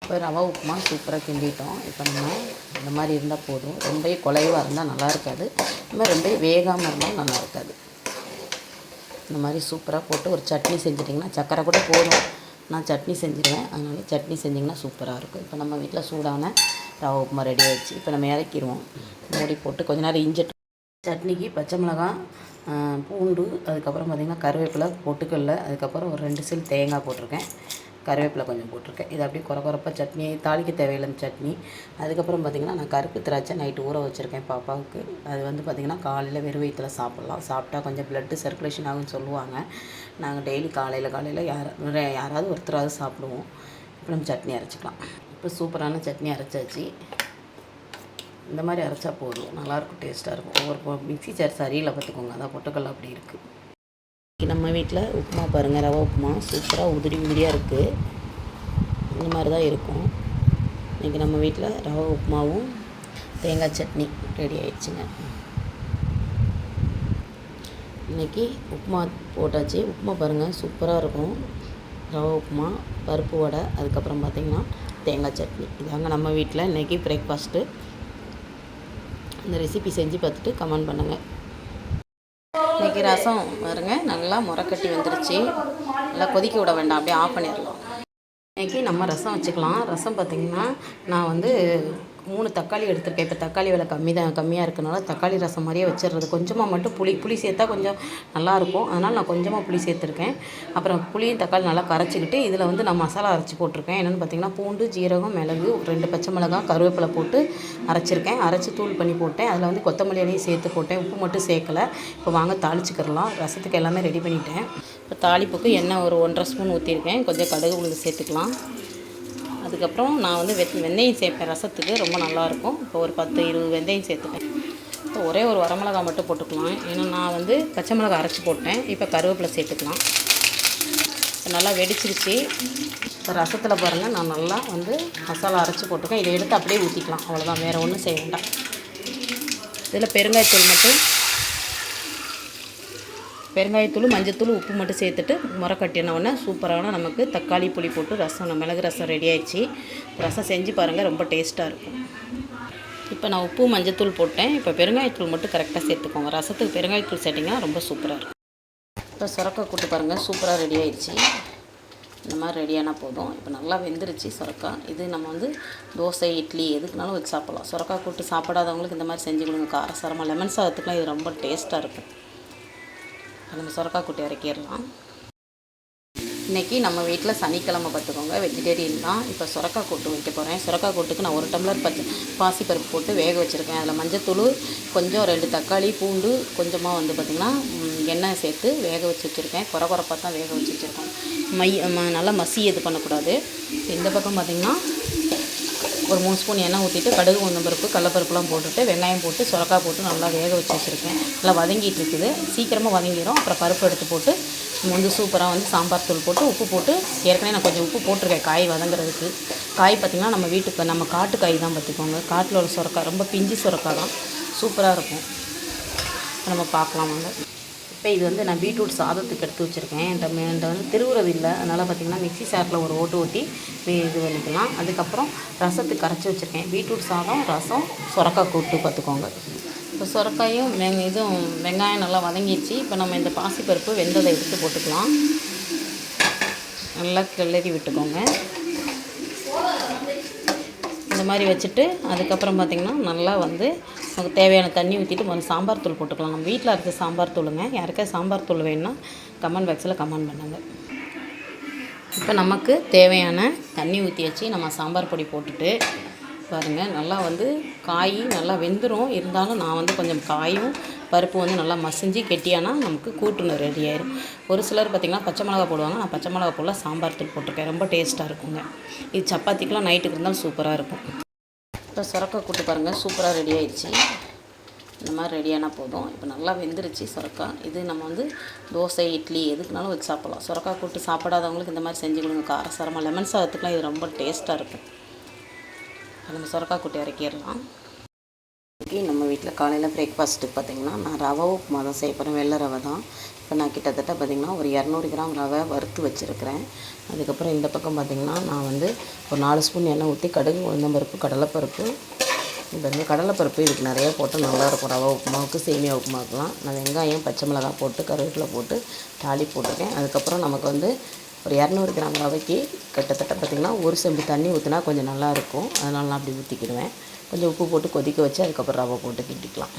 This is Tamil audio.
இப்போ ரவா உப்புமா சூப்பராக கிண்டிட்டோம். இப்போ நம்ம இந்த மாதிரி இருந்தால் போதும். ரொம்ப குலைவாக இருந்தால் நல்லா இருக்காது. இந்த மாதிரி ரொம்ப வேகாமல் இருந்தால் நல்லா இருக்காது. இந்த மாதிரி சூப்பராக போட்டு ஒரு சட்னி செஞ்சிட்டிங்கன்னா, சக்கரை கூட போதும், நான் சட்னி செஞ்சுருவேன். அதனால் சட்னி செஞ்சிங்கன்னா சூப்பராக இருக்கும். இப்போ நம்ம வீட்டில் சூடான ரவா உப்புமா ரெடி ஆகிடுச்சு. இப்போ நம்ம இறக்கிடுவோம். மூடி போட்டு கொஞ்ச நேரம் இஞ்சிட்டு சட்னிக்கு பச்சை மிளகாய், பூண்டு, அதுக்கப்புறம் பார்த்திங்கன்னா கருவேப்பிலை, பொட்டுக்கடலை, அதுக்கப்புறம் ஒரு 2 சில் தேங்காய் போட்டிருக்கேன். கருவேப்பிலை கொஞ்சம் போட்டிருக்கேன். இது அப்படியே குறப்பாக சட்னி, தாளிக்க தேவையில்லைன்னு சட்னி. அதுக்கப்புறம் பார்த்திங்கன்னா நான் கருப்பு திராட்சை நைட்டு ஊற வச்சுருக்கேன் பாப்பாவுக்கு. அது வந்து பார்த்திங்கன்னா காலையில் வெறும் வயிற்றில் சாப்பிட்லாம். சாப்பிட்டா கொஞ்சம் ப்ளட்டு சர்க்குலேஷன் ஆகும்னு சொல்லுவாங்க. நாங்கள் டெய்லி காலையில் யாராவது ஒருத்தராவது சாப்பிடுவோம். இப்போ நம்ம சட்னி அரைச்சிக்கலாம். இப்போ சூப்பரான சட்னி அரைச்சாச்சு. இந்த மாதிரி அரைச்சா போதும், நல்லாயிருக்கும், டேஸ்ட்டாக இருக்கும். ஒவ்வொரு மிக்ஸி ஜார் சரியில்லை பார்த்துக்கோங்க, அதான் பொட்டுக்கடலை அப்படி இருக்குது. இன்றைக்கி நம்ம வீட்டில் உப்புமா பாருங்கள், ரவா உப்புமா சூப்பராக உதிரியாக இருக்குது. இந்த மாதிரி தான் இருக்கும். இன்றைக்கி நம்ம வீட்டில் ரவா உப்புமாவும் தேங்காய் சட்னி ரெடி ஆயிடுச்சுங்க. இன்றைக்கி உப்புமா போட்டாச்சு. உப்புமா பாருங்கள் சூப்பராக இருக்கும். ரவா உப்புமா, பருப்பு வடை, அதுக்கப்புறம் பார்த்திங்கன்னா தேங்காய் சட்னி. இதாங்க நம்ம வீட்டில் இன்றைக்கி பிரேக்ஃபாஸ்ட்டு. இந்த ரெசிபி செஞ்சு பார்த்துட்டு கமெண்ட் பண்ணுங்கள். இன்றைக்கி ரசம் பாருங்க, நல்லா முறைக்கட்டி வந்துருச்சு. நல்லா கொதிக்க விட வேண்டாம், அப்படியே ஆஃப் பண்ணிடலாம். இன்றைக்கி நம்ம ரசம் வச்சுக்கலாம். ரசம் பார்த்திங்கன்னா நான் வந்து 3 தக்காளி எடுத்திருக்கேன். இப்போ தக்காளி விலை கம்மியாக இருக்கனால தக்காளி ரசம் மாதிரியே வச்சிடுறது. கொஞ்சமாக மட்டும் புளி சேர்த்தா கொஞ்சம் நல்லாயிருக்கும். அதனால் நான் கொஞ்சமாக புளி சேர்த்துருக்கேன். அப்புறம் புளியும் தக்காளி நல்லா கரைச்சிக்கிட்டு இதில் வந்து நான் மசாலா அரைச்சி போட்டிருக்கேன். என்னென்னு பார்த்திங்கன்னா பூண்டு, ஜீரகம், மிளகு, 2 பச்சை மிளகாய், கருவேப்பிலை போட்டு அரைச்சிருக்கேன். அரைச்சி தூள் பண்ணி போட்டேன். அதில் வந்து கொத்தமல்லி இலையும் சேர்த்து போட்டேன். உப்பு மட்டும் சேர்க்கலை. இப்போ வாங்க தாளிச்சிக்கிறலாம். ரசத்துக்கு எல்லாமே ரெடி பண்ணிட்டேன். இப்போ தாளிப்புக்கு எண்ணெய் ஒரு 1.5 ஸ்பூன் ஊற்றிருக்கேன். கொஞ்சம் கடுகு உளுந்து சேர்த்துக்கலாம். அதுக்கப்புறம் நான் வந்து வெந்தயம் சேர்ப்பேன் ரசத்துக்கு, ரொம்ப நல்லாயிருக்கும். இப்போ ஒரு 10-20 வெந்தயம் சேர்த்துப்பேன். இப்போ ஒரே ஒரு வரமிளகா மட்டும் போட்டுக்கலாம். ஏன்னா நான் வந்து பச்சை மிளகா அரைச்சி போட்டேன். இப்போ கருவேப்பிலை சேர்த்துக்கலாம். இப்போ நல்லா வெடிச்சிருச்சு. இப்போ ரசத்தில் பாருங்கள், நான் நல்லா வந்து மசாலா அரைச்சி போட்டிருக்கேன். இதை எடுத்து அப்படியே ஊற்றிக்கலாம். அவ்வளோதான், வேறு ஒன்றும் செய்ய வேண்டாம். இதில் பெருங்காயத்தூள், மஞ்சத்தூள், உப்பு மட்டும் சேர்த்துட்டு முறை கட்டினோடனே சூப்பரான நமக்கு தக்காளி புளி போட்டு ரசம், மிளகு ரசம் ரெடி ஆயிடுச்சு. ரசம் செஞ்சு பாருங்கள், ரொம்ப டேஸ்ட்டாக இருக்கும். இப்போ நான் உப்பு மஞ்சத்தூள் போட்டேன். இப்போ பெருங்காயத்தூள் மட்டும் கரெக்டாக சேர்த்துக்கோங்க. ரசத்துக்கு பெருங்காயத்தூள் சேர்த்திங்கன்னா ரொம்ப சூப்பராக இருக்கும். இப்போ சுரக்காய் கூட்டு பாருங்கள், சூப்பராக ரெடி ஆயிடுச்சு. இந்த மாதிரி ரெடியானால் போதும். இப்போ நல்லா வெந்துருச்சு சுரக்காய். இது நம்ம வந்து தோசை, இட்லி எதுக்குனாலும் வச்சு சாப்பிட்லாம். சுரக்காய் கூட்டு சாப்பிடாதவங்களுக்கு இந்த மாதிரி செஞ்சு கொடுங்க. காரசாரமாக லெமன் சாதத்துக்குலாம் இது ரொம்ப டேஸ்ட்டாக இருக்கும். நம்ம சுரக்காய் கூட்டு இறக்கிடலாம். இன்றைக்கி நம்ம வீட்டில் சனிக்கிழமை பார்த்துக்கோங்க, வெஜிடேரியன் தான். இப்போ சுரக்காய் கூட்டு வைக்க போகிறேன். சுரக்காய் கூட்டுக்கு நான் 1 டம்ளர் பாசிப்பருப்பு போட்டு வேக வச்சுருக்கேன். அதில் மஞ்சத்தூள், கொஞ்சம் 2 தக்காளி, பூண்டு, கொஞ்சமாக வந்து பார்த்திங்கன்னா எண்ணெய் சேர்த்து வேக வச்சுருக்கேன். குறப்பாக தான் வேக வச்சுருக்கேன். நல்லா மசி இது பண்ணக்கூடாது. இந்த பக்கம் பார்த்திங்கன்னா ஒரு 3 ஸ்பூன் எண்ணெய் ஊற்றிட்டு கடுகு, உளுந்தம்பருப்பு, கடலப்பருப்புலாம் போட்டுட்டு வெங்காயம் போட்டு சுரக்காய் போட்டு நல்லா வேக வச்சுருக்கேன். நல்லா வதங்கிட்டு இருக்குது. சீக்கிரமாக வதங்கிடும். அப்புறம் பருப்பு எடுத்து போட்டு வந்து சூப்பராக வந்து சாம்பார் தூள் போட்டு உப்பு போட்டு, ஏற்கனவே நான் கொஞ்சம் உப்பு போட்டிருக்கேன் காய் வதங்குறதுக்கு. காய் பார்த்திங்கன்னா நம்ம வீட்டுக்கு நம்ம காட்டு காய் தான் பார்த்துக்கோங்க. காட்டில் உள்ள சுரக்காய், ரொம்ப பிஞ்சு சுரக்காய் தான், சூப்பராக இருக்கும். நம்ம பார்க்கலாம் வாங்க. இப்போ இது வந்து நான் பீட்ரூட் சாதத்துக்கு எடுத்து வச்சுருக்கேன். என்கிட்ட வந்து திருவுறது இல்லை. அதனால் பார்த்திங்கன்னா மிக்ஸி சாரில் ஒரு ஓட்டு ஓட்டி இது பண்ணிக்கலாம். அதுக்கப்புறம் ரசத்துக்கு கரைச்சி வச்சுருக்கேன். பீட்ரூட் சாதம், ரசம், சுரக்காய் கூட்டு பார்த்துக்கோங்க. இப்போ சுரக்காயும் வெங்காயம் நல்லா வதங்கிடுச்சு. இப்போ நம்ம இந்த பாசிப்பருப்பு வெந்ததை எடுத்து போட்டுக்கலாம். நல்லா கிளறி விட்டுக்கோங்க. இந்த மாதிரி வச்சுட்டு அதுக்கப்புறம் பார்த்திங்கன்னா நல்லா வந்து நமக்கு தேவையான தண்ணி ஊற்றிட்டு வந்து சாம்பார் தூள் போட்டுக்கலாம். நம்ம வீட்டில் அரைச்ச சாம்பார் தூளுங்க. யாருக்கா சாம்பார் தூள் வேணுன்னா கமெண்ட் பாக்ஸில் கமெண்ட் பண்ணுங்கள். இப்போ நமக்கு தேவையான தண்ணி ஊற்றியாச்சு. நம்ம சாம்பார் பொடி போட்டுட்டு பாருங்கள், நல்லா வந்து காய் நல்லா வெந்துடும். இருந்தாலும் நான் வந்து கொஞ்சம் காயும் பருப்பு வந்து நல்லா மசிஞ்சு கெட்டியானா நமக்கு கூட்டுன்னு ரெடி ஆயிடும். ஒரு சிலர் பார்த்திங்கன்னா பச்சை மிளகா போடுவாங்க. நான் பச்சை மிளகா போடல, சாம்பார் தூள் போட்டிருக்கேன். ரொம்ப டேஸ்ட்டாக இருக்குங்க. இது சப்பாத்திக்கெலாம் நைட்டுக்கு இருந்தாலும் சூப்பராக இருக்கும். இப்போ சுரக்காய் கூட்டு பாருங்கள், சூப்பராக ரெடி ஆயிடுச்சு. இந்த மாதிரி ரெடியானால் போதும். இப்போ நல்லா வெந்துருச்சு சுரக்காய். இது நம்ம வந்து தோசை, இட்லி எதுக்குனாலும் வச்சு சாப்பிட்லாம். சுரக்காய் கூட்டு சாப்பிடாதவங்களுக்கு இந்த மாதிரி செஞ்சு கொடுங்க. காரசாரமாக லெமன் சாதத்துக்குலாம் இது ரொம்ப டேஸ்ட்டாக இருக்கும். நம்ம சுரக்காய் கூட்டு இறக்கிடலாம். இன்றைக்கி நம்ம வீட்டில் காலையில் பிரேக்ஃபாஸ்ட்டுக்கு பார்த்திங்கன்னா நான் ரவை உப்புமா தான் செய்ய போகிறேன். வெள்ளை ரவை தான். இப்போ நான் கிட்டத்தட்ட பார்த்திங்கன்னா ஒரு 200 கிராம் ரவை வறுத்து வச்சுருக்கிறேன். அதுக்கப்புறம் இந்த பக்கம் பார்த்திங்கன்னா நான் வந்து ஒரு 4 ஸ்பூன் எண்ணெய் ஊற்றி கடுகு, உளுந்தம்பருப்பு, கடலைப்பருப்பு, இந்த கடலைப்பருப்பு இதுக்கு நிறையா போட்டால் நல்லாயிருக்கும். ரவை உப்புமாவுக்கு, சேமியா உப்புமாவுக்குலாம். நான் வெங்காயம், பச்சை மிளகாய் போட்டு கருவேப்பிலை போட்டு தாளி போட்டிருக்கேன். அதுக்கப்புறம் நமக்கு வந்து ஒரு 200 கிராம் ரவைக்கு கிட்டத்தட்ட பார்த்திங்கன்னா ஒரு செம்பு தண்ணி ஊற்றினா கொஞ்சம் நல்லாயிருக்கும். அதனால் நான் அப்படி ஊற்றிக்கிடுவேன். கொஞ்சம் உப்பு போட்டு கொதிக்க வச்சு அதுக்கப்புறம் ரவை போட்டு கிண்டிக்கலாம்.